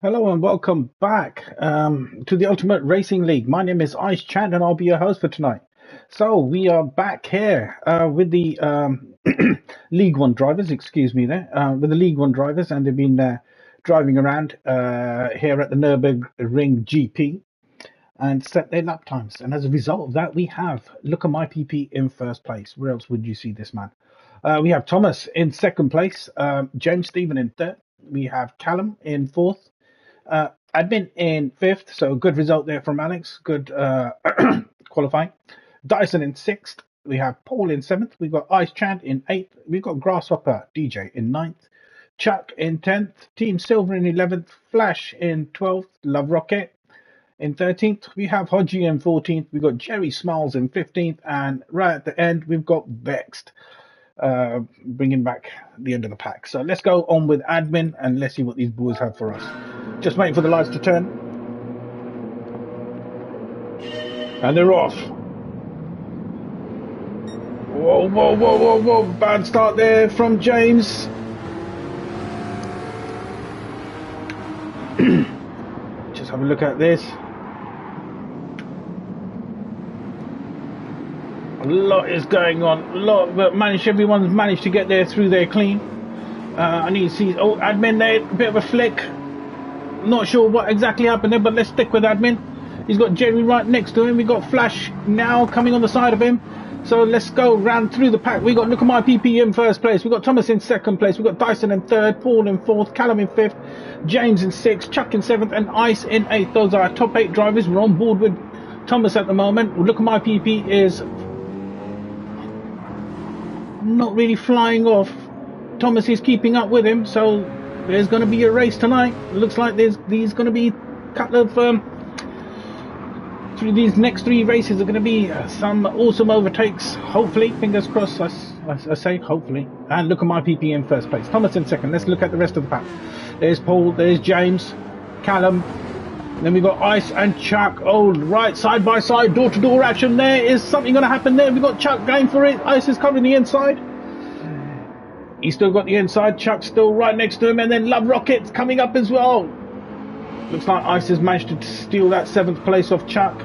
Hello and welcome back to the Ultimate Racing League. My name is Ice Chant and I'll be your host for tonight. So we are back here with the League One drivers, excuse me there, with the League One drivers, and they've been driving around here at the Nürburgring GP and set their lap times. And as a result of that, we have Look at My PP in first place. Where else would you see this man? We have Thomas in second place, James Stephen in third. We have Callum in fourth. Admin in fifth, so good result there from Alex. Good qualifying. Dyson in sixth. We have Paul in seventh. We've got Ice Chant in eighth. We've got Grasshopper DJ in ninth. Chuck in 10th. Team Silver in 11th. Flash in 12th. Love Rocket in 13th. We have Hodgie in 14th. We've got Jerry Smiles in 15th. And right at the end, we've got Vexed bringing back the end of the pack. So let's go on with admin and let's see what these boys have for us. Just waiting for the lights to turn. And they're off. Whoa, whoa, whoa, whoa, whoa. Bad start there from James. Just have a look at this. A lot is going on. A lot, but everyone's managed to get there through there clean. I need to see. Oh, admin there, a bit of a flick. Not sure what exactly happened there, but let's stick with admin. He's got Jerry right next to him. We got Flash now coming on the side of him. So let's go round through the pack. We got Look at My PP in first place. We got Thomas in second place. We got Dyson in third, Paul in fourth, Callum in fifth, James in sixth, Chuck in seventh, and Ice in eighth. Those are our top 8 drivers. We're on board with Thomas at the moment. Look at My PP is not really flying off. Thomas is keeping up with him, so there's going to be a race tonight. It looks like there's going to be a couple of through these next 3 races are going to be some awesome overtakes. Hopefully, fingers crossed. I say hopefully. And Look at My PP in first place. Thomas in second. Let's look at the rest of the pack. There's Paul. There's James, Callum. Then we got Ice and Chuck. Oh, right, side by side, door to door action. There is something going to happen there. We got Chuck going for it. Ice is covering the inside. He's still got the inside. Chuck's still right next to him. And then Love Rocket's coming up as well. Looks like Ice has managed to steal that 7th place off Chuck.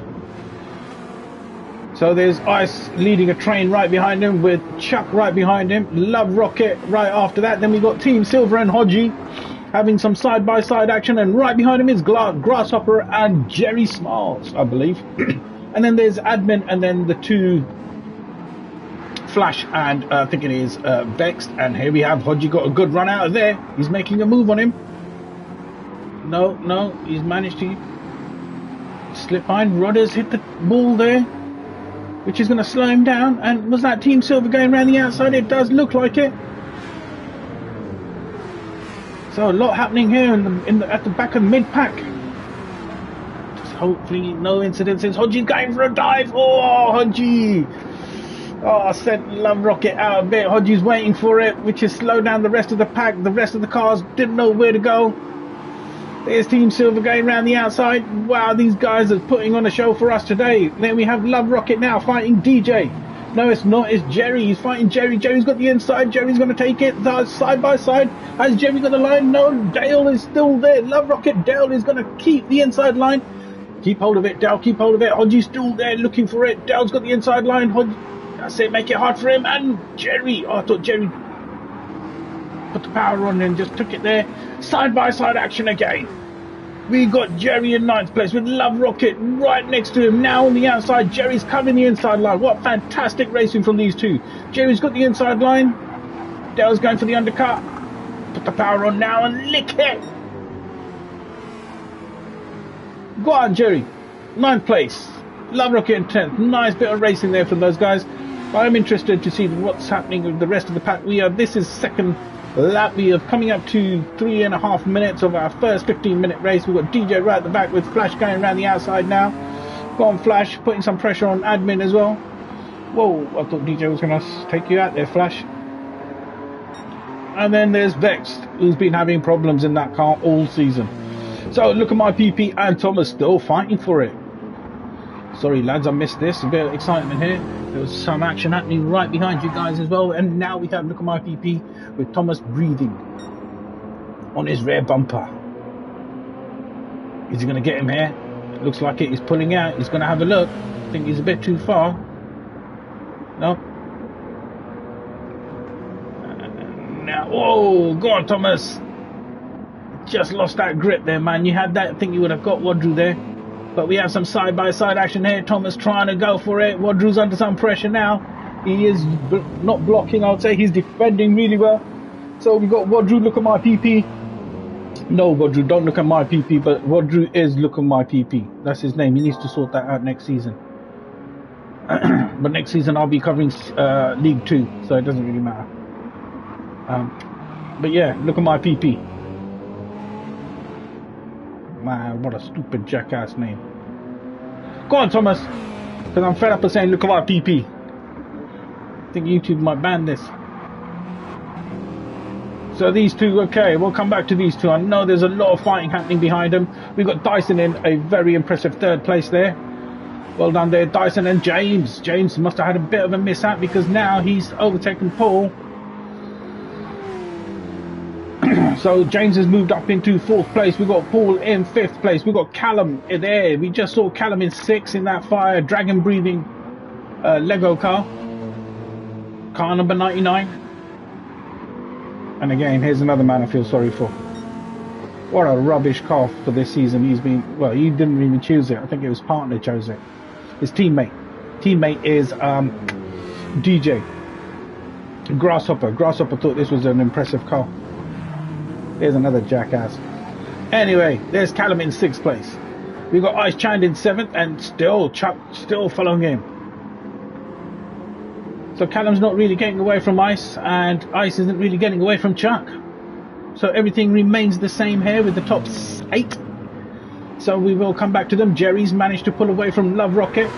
So there's Ice leading a train right behind him with Chuck right behind him. Love Rocket right after that. Then we got Team Silver and Hodgie having some side-by-side action. And right behind him is Grasshopper and Jerry Smiles, I believe. And then there's Admin and then the 2... Flash and I think it is Vexed, and here we have Hodgie got a good run out of there. He's making a move on him. No, he's managed to slip behind. Rodders hit the ball there, which is going to slow him down. And was that Team Silver going around the outside? It does look like it. So a lot happening here at the back of the mid pack. Just hopefully no incidences. Hodgie's going for a dive. Oh, Hodgie! Oh, I sent Love Rocket out a bit. Hodgie's waiting for it, which has slowed down the rest of the pack. The rest of the cars didn't know where to go. There's Team Silver going around the outside. Wow, these guys are putting on a show for us today. Then we have Love Rocket now fighting DJ. No, it's not. It's Jerry. He's fighting Jerry. Jerry's got the inside. Jerry's going to take it side by side. Has Jerry got the line? No, Dale is still there. Love Rocket. Dale is going to keep the inside line. Keep hold of it, Dale. Keep hold of it. Hodgie's still there looking for it. Dale's got the inside line. That's it, make it hard for him. And Jerry, I thought Jerry put the power on and just took it there. Side by side action again. We got Jerry in 9th place with Love Rocket right next to him. Now on the outside, Jerry's covering the inside line. What fantastic racing from these two. Jerry's got the inside line. Dale's going for the undercut. Put the power on now and lick it. Go on, Jerry. 9th place. Love Rocket in 10th. Nice bit of racing there from those guys. I'm interested to see what's happening with the rest of the pack. This is second lap. We are coming up to 3.5 minutes of our first 15-minute race. We've got DJ right at the back with Flash going around the outside now. Go on, Flash, putting some pressure on admin as well. Whoa, I thought DJ was going to take you out there, Flash. And then there's Vex, who's been having problems in that car all season. So Look at My PP and Thomas still fighting for it. Sorry lads, I missed this. A bit of excitement here. There was some action happening right behind you guys as well. And now we have Look at My PP with Thomas breathing on his rear bumper. Is he going to get him here? Looks like it. He's pulling out. He's going to have a look. I think he's a bit too far. No. Now, whoa, go on, Thomas. Just lost that grip there, man. You had that. I think you would have got Wadru there. But we have some side-by-side action here. Thomas trying to go for it. Wadru's under some pressure now. He is not blocking, I would say. He's defending really well. So we got Wadru. Look at my PP. No, Wadru, don't look at my PP. But Wadru is look at my PP. That's his name. He needs to sort that out next season. But next season I'll be covering League 2. So it doesn't really matter. But yeah, look at my PP. Man, what a stupid jackass name. Go on, Thomas. Because I'm fed up of saying, look at my PP. I think YouTube might ban this. So these two, okay, we'll come back to these two. I know there's a lot of fighting happening behind them. We've got Dyson in a very impressive third place there. Well done there, Dyson and James. James must have had a bit of a mishap because now he's overtaken Paul. So James has moved up into 4th place. We've got Paul in 5th place. We've got Callum there. We just saw Callum in 6th in that fire dragon breathing Lego car. Car number 99. And again, here's another man I feel sorry for. What a rubbish car for this season. He's been, well, he didn't even choose it. I think it was partner chose it. His teammate. Teammate is DJ. Grasshopper. Grasshopper thought this was an impressive car. There's another jackass. Anyway, there's Callum in 6th place. We've got Ice Chand in 7th and still Chuck still following him. So Callum's not really getting away from Ice and Ice isn't really getting away from Chuck. So everything remains the same here with the top 8. So we will come back to them. Jerry's managed to pull away from Love Rocket.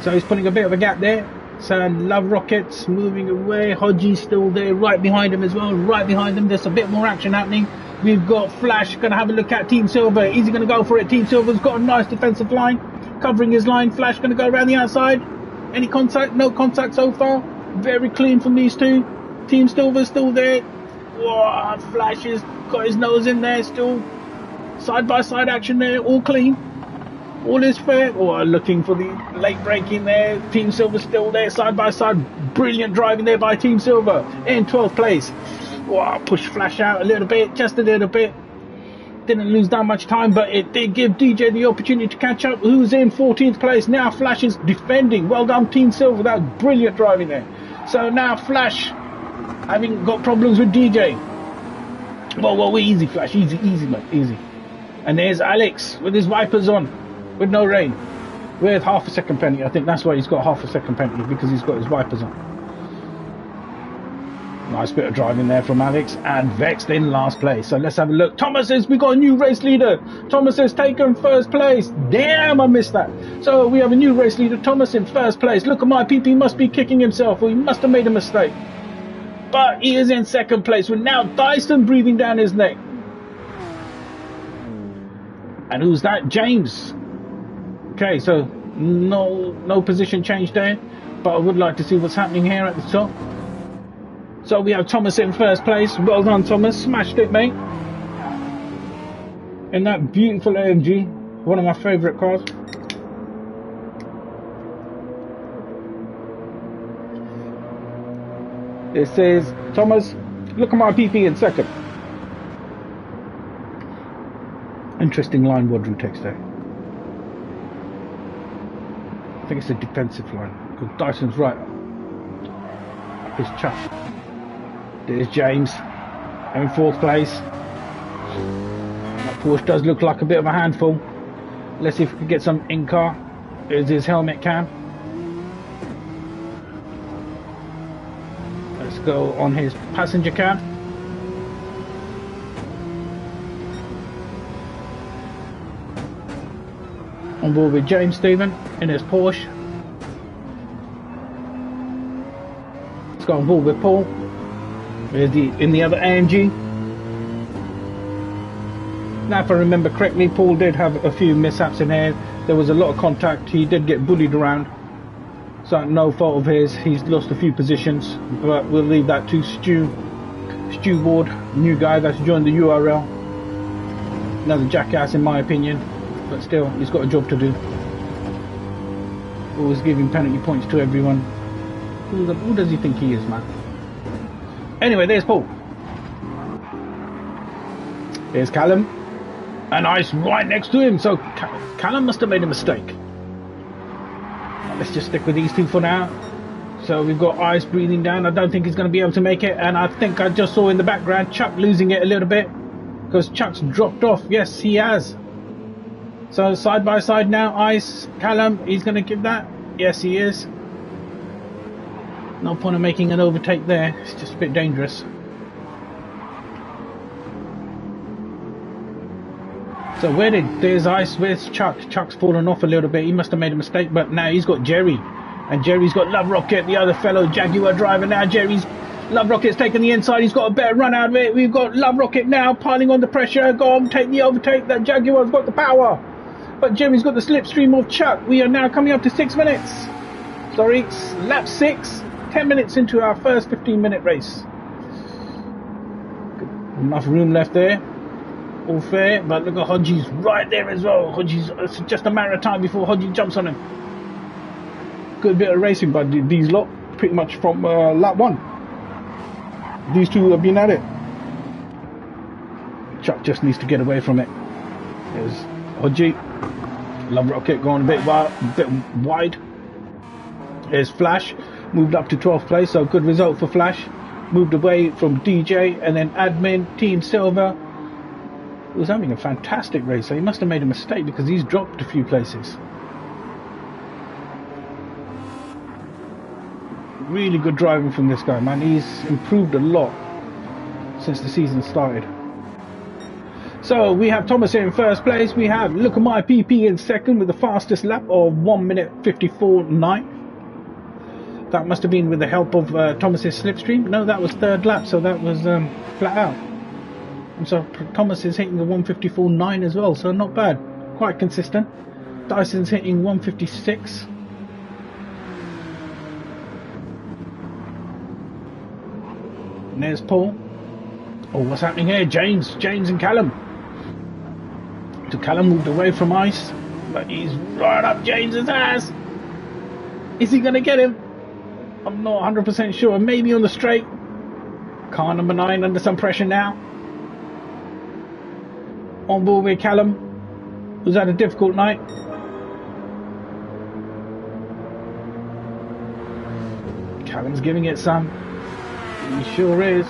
So he's putting a bit of a gap there. So Love Rocket's moving away. Hodgie's still there, right behind him as well. Right behind them, there's a bit more action happening. We've got Flash, going to have a look at Team Silver. Is he going to go for it? Team Silver's got a nice defensive line, covering his line. Flash going to go around the outside. Any contact? No contact so far. Very clean from these two. Team Silver's still there. Whoa, Flash has got his nose in there still. Side-by-side action there, all clean. All is fair. Oh, looking for the late braking there. Team Silver still there, side by side. Brilliant driving there by Team Silver in 12th place. Oh, push Flash out a little bit, just a little bit. Didn't lose that much time, but it did give DJ the opportunity to catch up. Who's in 14th place? Now Flash is defending. Well done, Team Silver. That was brilliant driving there. So now Flash having got problems with DJ. Well, we're easy, Flash. Easy, mate. Easy. And there's Alex with his wipers on. With no rain, with half a second penalty. I think that's why he's got half a second penalty, because he's got his wipers on. Nice bit of driving there from Alex, and Vexed in last place. So let's have a look. Thomas says we got a new race leader. Thomas has taken 1st place. Damn, I missed that. So we have a new race leader, Thomas in 1st place. Look at my PP, must be kicking himself, or he must have made a mistake. But he is in 2nd place with now Dyson breathing down his neck. And who's that? James. Okay, so no position change there, but I would like to see what's happening here at the top. So we have Thomas in 1st place. Well done, Thomas. Smashed it, mate. In that beautiful AMG, one of my favourite cars. It says, Thomas, look at my PP in 2nd. Interesting line Wadru text there. I think it's a defensive line, because Dyson's right up his chap. There's James in 4th place. That Porsche does look like a bit of a handful. Let's see if we can get some in-car. There's his helmet cam. Let's go on his passenger cam. On board with James Stephen in his Porsche. Let's go on board with Paul. There's in the other AMG. Now if I remember correctly, Paul did have a few mishaps in here. There was a lot of contact. He did get bullied around. So no fault of his. He's lost a few positions. But we'll leave that to Stu Ward, new guy that's joined the URL. Another jackass in my opinion, but still, he's got a job to do. Always giving penalty points to everyone. Who does he think he is, man? Anyway, there's Paul. There's Callum. And Ice right next to him, so Callum must have made a mistake. Let's just stick with these two for now. So we've got Ice breathing down. I don't think he's going to be able to make it, and I think I just saw in the background Chuck losing it a little bit because Chuck's dropped off. Yes, he has. So side by side now, Ice, Callum, he's going to give that. Yes, he is. No point in making an overtake there. It's just a bit dangerous. So there's Ice, where's Chuck? Chuck's fallen off a little bit. He must have made a mistake, but now he's got Jerry. And Jerry's got Love Rocket, the other fellow Jaguar driver. Now Love Rocket's taking the inside. He's got a better run out of it. We've got Love Rocket now piling on the pressure. Go on, take the overtake. That Jaguar's got the power. But Jerry's got the slipstream of Chuck. We are now coming up to 6 minutes. Sorry, lap 6. 10 minutes into our first 15-minute race. Enough room left there. All fair, but look at Hodges right there as well. Hodges, it's just a matter of time before Hodges jumps on him. Good bit of racing by these lot, pretty much from lap 1. These two have been at it. Chuck just needs to get away from it. There's Hodges. Love Rocket going a bit wide. There's Flash, moved up to 12th place, so good result for Flash. Moved away from DJ, and then Admin, Team Silver. He was having a fantastic race, so he must have made a mistake because he's dropped a few places. Really good driving from this guy, man. He's improved a lot since the season started. So we have Thomas here in first place. We have Look at My PP in second with the fastest lap of 1 minute 54.9. That must have been with the help of Thomas's slipstream. No, that was third lap, so that was flat out. And so Thomas is hitting the 154.9 as well, so not bad. Quite consistent. Dyson's hitting 156. And there's Paul. Oh, what's happening here? James and Callum. So Callum moved away from Ice, but he's right up James's ass. Is he going to get him? I'm not 100% sure. Maybe on the straight. Car number 9 under some pressure now. On board with Callum, who's had a difficult night. Callum's giving it some. He sure is.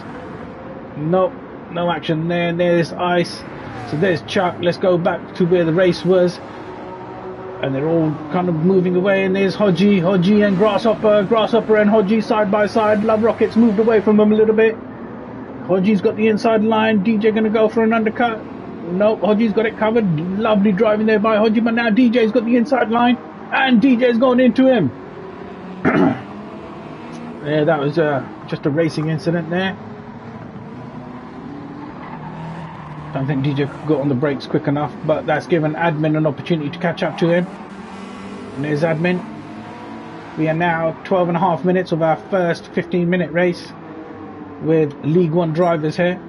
Nope, no action there. There's Ice. So there's Chuck. Let's go back to where the race was. And they're all kind of moving away. And there's Hodgie and Grasshopper and Hodgie side by side. Love Rocket's moved away from them a little bit. Hodgie's got the inside line. DJ going to go for an undercut. Nope, Hodgie's got it covered. Lovely driving there by Hodgie, but now DJ's got the inside line, and DJ's gone into him. Yeah, that was just a racing incident there. Don't think DJ got on the brakes quick enough, but that's given Admin an opportunity to catch up to him. And there's Admin. We are now 12.5 minutes of our first 15-minute race with League One drivers here.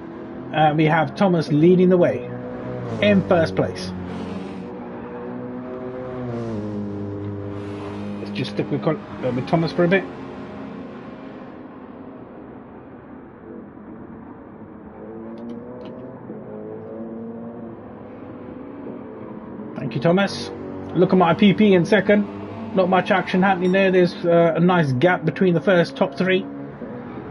We have Thomas leading the way in first place. Let's just stick with Thomas for a bit. Thank you, Thomas. Look at my PP in second. Not much action happening there. There's a nice gap between the first top 3.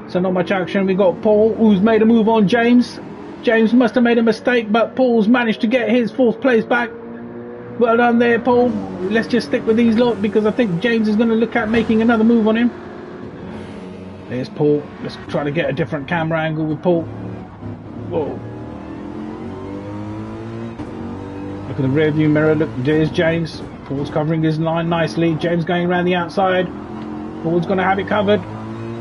So not much action. We got Paul, who's made a move on James. James must have made a mistake, but Paul's managed to get his 4th place back. Well done there, Paul. Let's just stick with these lot because I think James is going to look at making another move on him. There's Paul. Let's try to get a different camera angle with Paul. Whoa. Look at the rear view mirror. Look, there's James. Paul's covering his line nicely. James going around the outside. Paul's going to have it covered.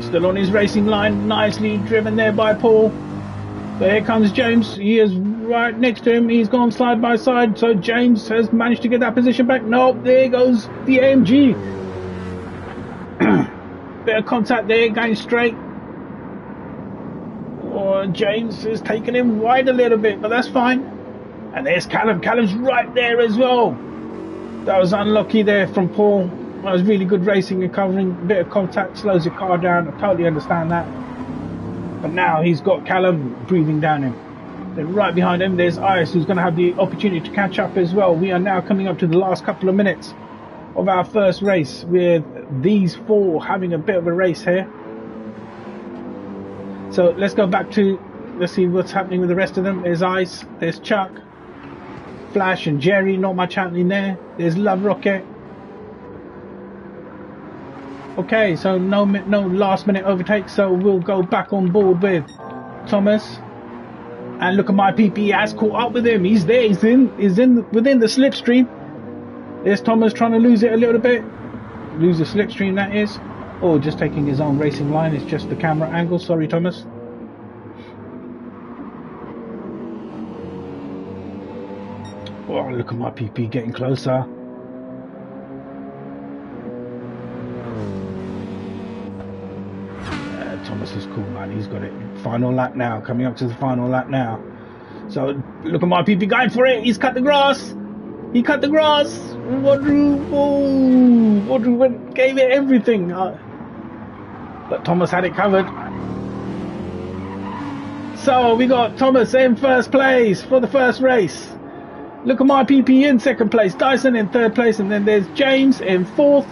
Still on his racing line. Nicely driven there by Paul. So here comes James. He is right next to him. He's gone side by side. So James has managed to get that position back. Nope, there goes the AMG. Bit of contact there, going straight. Oh, James has taken him wide a little bit, but that's fine. And there's Callum. Callum's right there as well. That was unlucky there from Paul. That was really good racing and covering. A bit of contact slows your car down. I totally understand that. But now he's got Callum breathing down him. Then right behind him, there's Ice, who's going to have the opportunity to catch up as well. We are now coming up to the last couple of minutes of our first race, with these four having a bit of a race here. So let's go back to, let's see what's happening with the rest of them. There's Ice, there's Chuck, Flash and Jerry, not much happening there. There's Love Rocket. Okay, so no last minute overtake, so we'll go back on board with Thomas. And look at my PP, has caught up with him. He's there, he's within the slipstream. There's Thomas trying to lose it a little bit. Lose the slipstream, that is. Or just taking his own racing line, it's just the camera angle. Sorry, Thomas. Oh, look at my PP getting closer. Thomas is cool, man. He's got it. Final lap now. Coming up to the final lap now. So look at my PP going for it. He's cut the grass. He cut the grass. Wadru gave it everything. But Thomas had it covered. So we got Thomas in first place for the first race. Look at my PP in second place. Dyson in third place. And then there's James in fourth.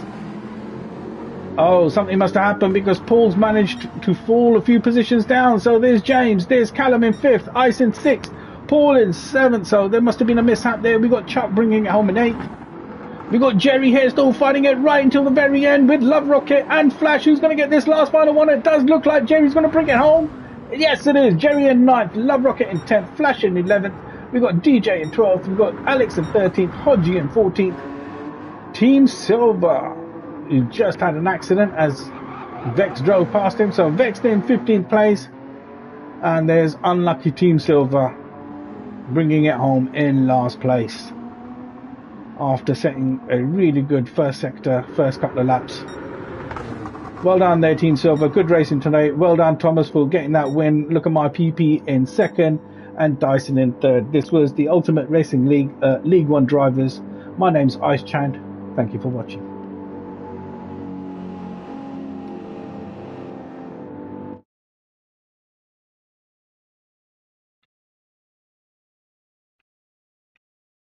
Oh, something must have happened because Paul's managed to fall a few positions down. So there's James, there's Callum in fifth, Ice in sixth, Paul in seventh. So there must have been a mishap there. We got Chuck bringing it home in eighth. We got Jerry here still fighting it right until the very end with Love Rocket and Flash. Who's going to get this last final one? It does look like Jerry's going to bring it home. Yes, it is. Jerry in ninth, Love Rocket in 10th, Flash in 11th. We got DJ in 12th. We got Alex in 13th, Hodgie in 14th. Team Silver, who just had an accident as Vex drove past him. So Vex in 15th place. And there's unlucky Team Silver bringing it home in last place after setting a really good first sector, first couple of laps. Well done there, Team Silver. Good racing today. Well done, Thomas, for getting that win. Look at my PP in second and Dyson in third. This was the Ultimate Racing League, League One drivers. My name's Ice Chand. Thank you for watching.